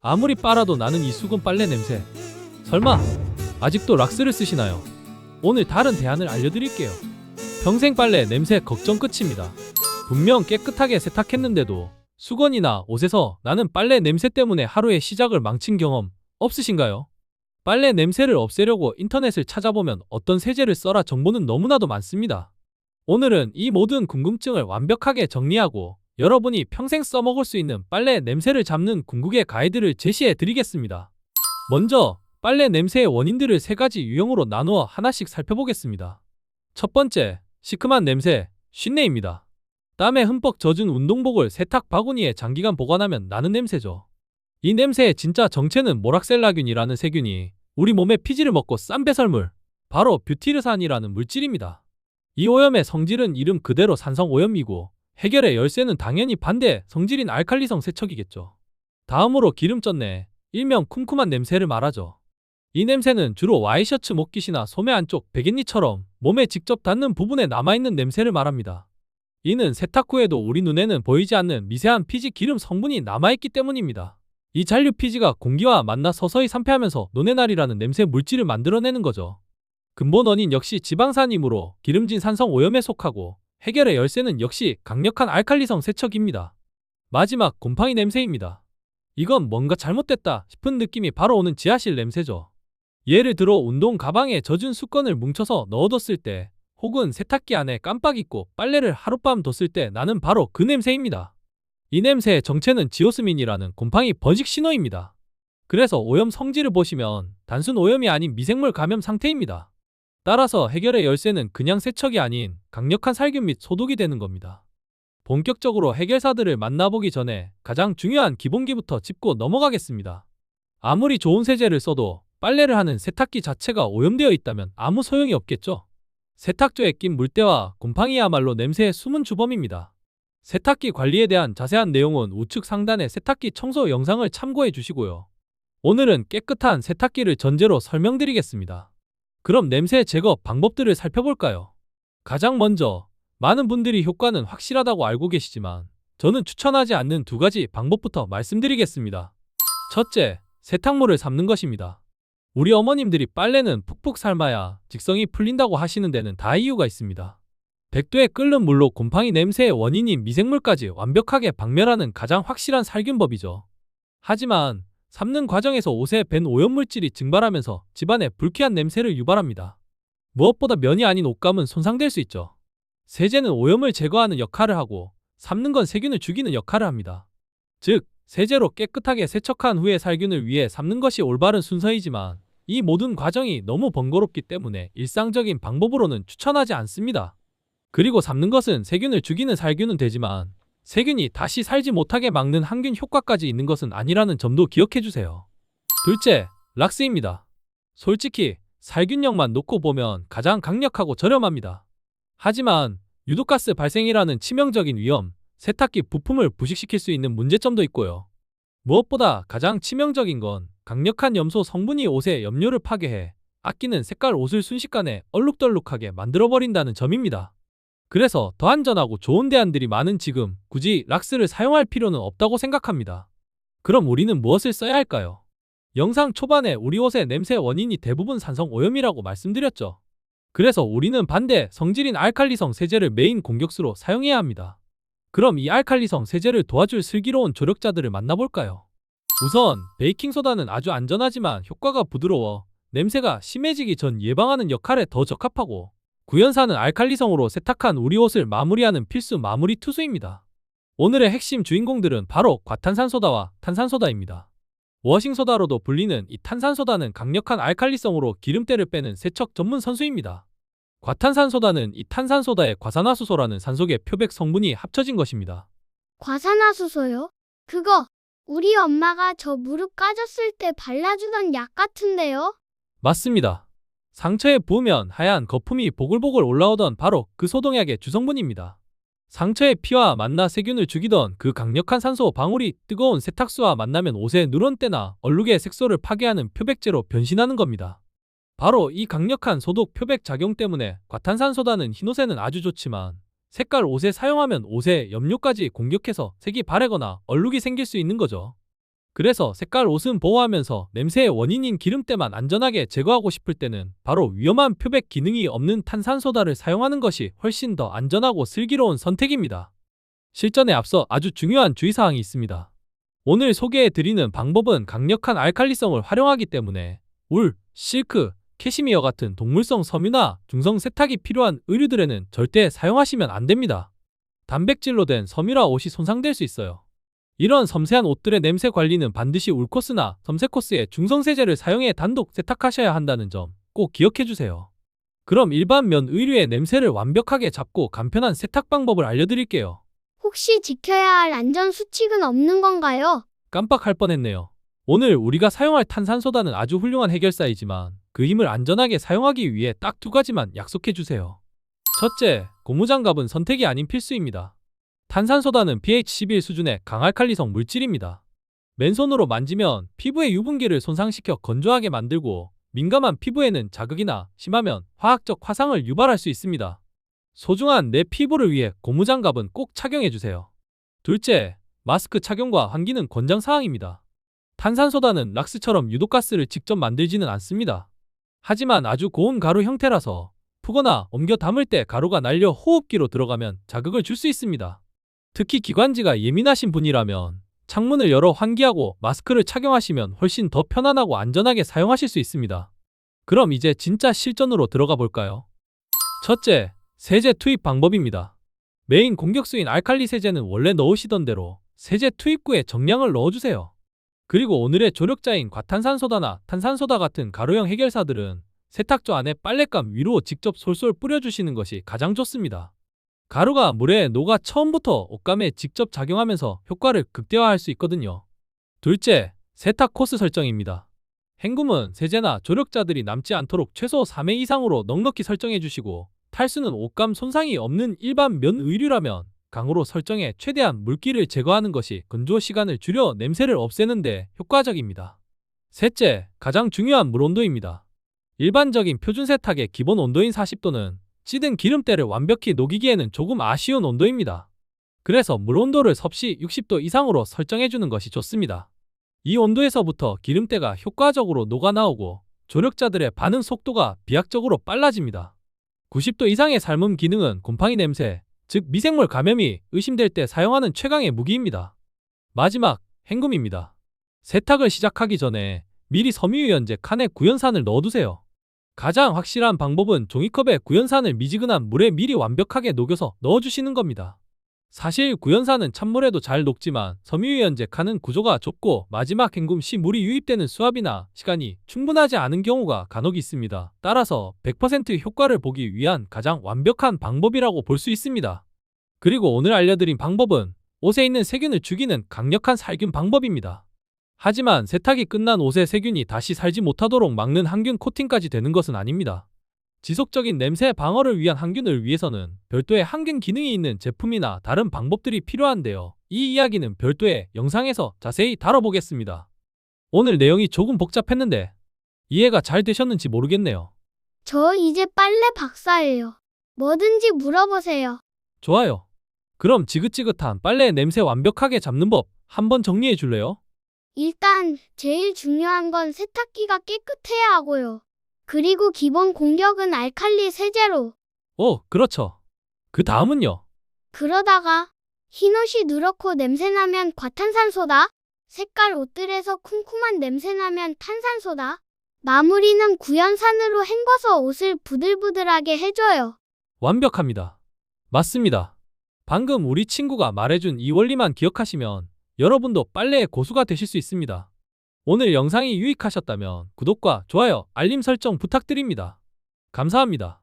아무리 빨아도 나는 이 수건 빨래 냄새. 설마 아직도 락스를 쓰시나요? 오늘 다른 대안을 알려드릴게요. 평생 빨래 냄새 걱정 끝입니다. 분명 깨끗하게 세탁했는데도 수건이나 옷에서 나는 빨래 냄새 때문에 하루의 시작을 망친 경험 없으신가요? 빨래 냄새를 없애려고 인터넷을 찾아보면 어떤 세제를 써라 정보는 너무나도 많습니다. 오늘은 이 모든 궁금증을 완벽하게 정리하고 여러분이 평생 써먹을 수 있는 빨래 냄새를 잡는 궁극의 가이드를 제시해 드리겠습니다. 먼저 빨래 냄새의 원인들을 3가지 유형으로 나누어 하나씩 살펴보겠습니다. 첫 번째, 시큼한 냄새, 쉰내입니다. 땀에 흠뻑 젖은 운동복을 세탁 바구니에 장기간 보관하면 나는 냄새죠. 이 냄새의 진짜 정체는 모락셀라균이라는 세균이 우리 몸의 피지를 먹고 싼 배설물, 바로 뷰티르산이라는 물질입니다. 이 오염의 성질은 이름 그대로 산성오염이고 해결의 열쇠는 당연히 반대 성질인 알칼리성 세척이겠죠. 다음으로 기름전내, 일명 쿰쿰한 냄새를 말하죠. 이 냄새는 주로 와이셔츠 목깃이나 소매 안쪽 베갯니처럼 몸에 직접 닿는 부분에 남아있는 냄새를 말합니다. 이는 세탁 후에도 우리 눈에는 보이지 않는 미세한 피지 기름 성분이 남아있기 때문입니다. 이 잔류 피지가 공기와 만나 서서히 산패하면서 노네날이라는 냄새 물질을 만들어내는 거죠. 근본 원인 역시 지방산이므로 기름진 산성 오염에 속하고 해결의 열쇠는 역시 강력한 알칼리성 세척입니다. 마지막, 곰팡이 냄새입니다. 이건 뭔가 잘못됐다 싶은 느낌이 바로 오는 지하실 냄새죠. 예를 들어 운동 가방에 젖은 수건을 뭉쳐서 넣어뒀을 때 혹은 세탁기 안에 깜빡 잊고 빨래를 하룻밤 뒀을 때 나는 바로 그 냄새입니다. 이 냄새의 정체는 지오스민이라는 곰팡이 번식 신호입니다. 그래서 오염 성질을 보시면 단순 오염이 아닌 미생물 감염 상태입니다. 따라서 해결의 열쇠는 그냥 세척이 아닌 강력한 살균 및 소독이 되는 겁니다. 본격적으로 해결사들을 만나보기 전에 가장 중요한 기본기부터 짚고 넘어가겠습니다. 아무리 좋은 세제를 써도 빨래를 하는 세탁기 자체가 오염되어 있다면 아무 소용이 없겠죠. 세탁조에 낀 물때와 곰팡이야말로 냄새의 숨은 주범입니다. 세탁기 관리에 대한 자세한 내용은 우측 상단의 세탁기 청소 영상을 참고해 주시고요. 오늘은 깨끗한 세탁기를 전제로 설명드리겠습니다. 그럼 냄새 제거 방법들을 살펴볼까요? 가장 먼저 많은 분들이 효과는 확실하다고 알고 계시지만 저는 추천하지 않는 2가지 방법부터 말씀드리겠습니다. 첫째, 세탁물을 삶는 것입니다. 우리 어머님들이 빨래는 푹푹 삶아야 직성이 풀린다고 하시는 데는 다 이유가 있습니다. 100도에 끓는 물로 곰팡이 냄새의 원인인 미생물까지 완벽하게 박멸하는 가장 확실한 살균법이죠. 하지만 삶는 과정에서 옷에 밴 오염물질이 증발하면서 집안에 불쾌한 냄새를 유발합니다. 무엇보다 면이 아닌 옷감은 손상될 수 있죠. 세제는 오염을 제거하는 역할을 하고 삶는 건 세균을 죽이는 역할을 합니다. 즉, 세제로 깨끗하게 세척한 후에 살균을 위해 삶는 것이 올바른 순서이지만 이 모든 과정이 너무 번거롭기 때문에 일상적인 방법으로는 추천하지 않습니다. 그리고 삶는 것은 세균을 죽이는 살균은 되지만 세균이 다시 살지 못하게 막는 항균 효과까지 있는 것은 아니라는 점도 기억해주세요. 둘째, 락스입니다. 솔직히 살균력만 놓고 보면 가장 강력하고 저렴합니다. 하지만 유독가스 발생이라는 치명적인 위험, 세탁기 부품을 부식시킬 수 있는 문제점도 있고요. 무엇보다 가장 치명적인 건 강력한 염소 성분이 옷의 염료를 파괴해 아끼는 색깔 옷을 순식간에 얼룩덜룩하게 만들어버린다는 점입니다. 그래서 더 안전하고 좋은 대안들이 많은 지금 굳이 락스를 사용할 필요는 없다고 생각합니다. 그럼 우리는 무엇을 써야 할까요? 영상 초반에 우리 옷의 냄새 원인이 대부분 산성 오염이라고 말씀드렸죠. 그래서 우리는 반대 성질인 알칼리성 세제를 메인 공격수로 사용해야 합니다. 그럼 이 알칼리성 세제를 도와줄 슬기로운 조력자들을 만나볼까요? 우선 베이킹소다는 아주 안전하지만 효과가 부드러워 냄새가 심해지기 전 예방하는 역할에 더 적합하고, 구연산은 알칼리성으로 세탁한 우리 옷을 마무리하는 필수 마무리 투수입니다. 오늘의 핵심 주인공들은 바로 과탄산소다와 탄산소다입니다. 워싱소다로도 불리는 이 탄산소다는 강력한 알칼리성으로 기름때를 빼는 세척 전문 선수입니다. 과탄산소다는 이 탄산소다에 과산화수소라는 산소계 표백 성분이 합쳐진 것입니다. 과산화수소요? 그거 우리 엄마가 저 무릎 까졌을 때 발라주던 약 같은데요? 맞습니다. 상처에 부으면 하얀 거품이 보글보글 올라오던 바로 그 소독약의 주성분입니다. 상처의 피와 만나 세균을 죽이던 그 강력한 산소 방울이 뜨거운 세탁수와 만나면 옷의 누런때나 얼룩의 색소를 파괴하는 표백제로 변신하는 겁니다. 바로 이 강력한 소독 표백 작용 때문에 과탄산소다는 흰옷에는 아주 좋지만 색깔 옷에 사용하면 옷에 염료까지 공격해서 색이 바래거나 얼룩이 생길 수 있는 거죠. 그래서 색깔 옷은 보호하면서 냄새의 원인인 기름때만 안전하게 제거하고 싶을 때는 바로 위험한 표백 기능이 없는 탄산소다를 사용하는 것이 훨씬 더 안전하고 슬기로운 선택입니다. 실전에 앞서 아주 중요한 주의사항이 있습니다. 오늘 소개해드리는 방법은 강력한 알칼리성을 활용하기 때문에 울, 실크, 캐시미어 같은 동물성 섬유나 중성 세탁이 필요한 의류들에는 절대 사용하시면 안 됩니다. 단백질로 된 섬유라 옷이 손상될 수 있어요. 이런 섬세한 옷들의 냄새 관리는 반드시 울코스나 섬세코스의 중성세제를 사용해 단독 세탁하셔야 한다는 점 꼭 기억해주세요. 그럼 일반 면 의류의 냄새를 완벽하게 잡고 간편한 세탁 방법을 알려드릴게요. 혹시 지켜야 할 안전 수칙은 없는 건가요? 깜빡할 뻔했네요. 오늘 우리가 사용할 탄산소다는 아주 훌륭한 해결사이지만 그 힘을 안전하게 사용하기 위해 딱 두 가지만 약속해주세요. 첫째, 고무장갑은 선택이 아닌 필수입니다. 탄산소다는 pH 11 수준의 강알칼리성 물질입니다. 맨손으로 만지면 피부의 유분기를 손상시켜 건조하게 만들고 민감한 피부에는 자극이나 심하면 화학적 화상을 유발할 수 있습니다. 소중한 내 피부를 위해 고무장갑은 꼭 착용해주세요. 둘째, 마스크 착용과 환기는 권장사항입니다. 탄산소다는 락스처럼 유독가스를 직접 만들지는 않습니다. 하지만 아주 고온 가루 형태라서 푸거나 옮겨 담을 때 가루가 날려 호흡기로 들어가면 자극을 줄 수 있습니다. 특히 기관지가 예민하신 분이라면 창문을 열어 환기하고 마스크를 착용하시면 훨씬 더 편안하고 안전하게 사용하실 수 있습니다. 그럼 이제 진짜 실전으로 들어가 볼까요? 첫째, 세제 투입 방법입니다. 메인 공격수인 알칼리 세제는 원래 넣으시던 대로 세제 투입구에 정량을 넣어주세요. 그리고 오늘의 조력자인 과탄산소다나 탄산소다 같은 가루형 해결사들은 세탁조 안에 빨랫감 위로 직접 솔솔 뿌려주시는 것이 가장 좋습니다. 가루가 물에 녹아 처음부터 옷감에 직접 작용하면서 효과를 극대화할 수 있거든요. 둘째, 세탁 코스 설정입니다. 헹굼은 세제나 조력자들이 남지 않도록 최소 3회 이상으로 넉넉히 설정해 주시고 탈수는 옷감 손상이 없는 일반 면 의류라면 강으로 설정해 최대한 물기를 제거하는 것이 건조 시간을 줄여 냄새를 없애는 데 효과적입니다. 셋째, 가장 중요한 물 온도입니다. 일반적인 표준 세탁의 기본 온도인 40도는 찌든 기름때를 완벽히 녹이기에는 조금 아쉬운 온도입니다. 그래서 물 온도를 섭씨 60도 이상으로 설정해주는 것이 좋습니다. 이 온도에서부터 기름때가 효과적으로 녹아나오고 조력자들의 반응 속도가 비약적으로 빨라집니다. 90도 이상의 삶음 기능은 곰팡이 냄새, 즉 미생물 감염이 의심될 때 사용하는 최강의 무기입니다. 마지막, 헹굼입니다. 세탁을 시작하기 전에 미리 섬유유연제 칸에 구연산을 넣어두세요. 가장 확실한 방법은 종이컵에 구연산을 미지근한 물에 미리 완벽하게 녹여서 넣어주시는 겁니다. 사실 구연산은 찬물에도 잘 녹지만 섬유유연제 칸은 구조가 좁고 마지막 헹굼 시 물이 유입되는 수압이나 시간이 충분하지 않은 경우가 간혹 있습니다. 따라서 100% 효과를 보기 위한 가장 완벽한 방법이라고 볼 수 있습니다. 그리고 오늘 알려드린 방법은 옷에 있는 세균을 죽이는 강력한 살균 방법입니다. 하지만 세탁이 끝난 옷에 세균이 다시 살지 못하도록 막는 항균 코팅까지 되는 것은 아닙니다. 지속적인 냄새 방어를 위한 항균을 위해서는 별도의 항균 기능이 있는 제품이나 다른 방법들이 필요한데요. 이 이야기는 별도의 영상에서 자세히 다뤄보겠습니다. 오늘 내용이 조금 복잡했는데 이해가 잘 되셨는지 모르겠네요. 저 이제 빨래 박사예요. 뭐든지 물어보세요. 좋아요. 그럼 지긋지긋한 빨래의 냄새 완벽하게 잡는 법 한번 정리해 줄래요? 일단 제일 중요한 건 세탁기가 깨끗해야 하고요. 그리고 기본 공격은 알칼리 세제로. 오, 그렇죠. 그 다음은요? 그러다가 흰옷이 누렇고 냄새나면 과탄산소다. 색깔 옷들에서 쿰쿰한 냄새나면 탄산소다. 마무리는 구연산으로 헹궈서 옷을 부들부들하게 해줘요. 완벽합니다. 맞습니다. 방금 우리 친구가 말해준 이 원리만 기억하시면 여러분도 빨래의 고수가 되실 수 있습니다. 오늘 영상이 유익하셨다면 구독과 좋아요, 알림 설정 부탁드립니다. 감사합니다.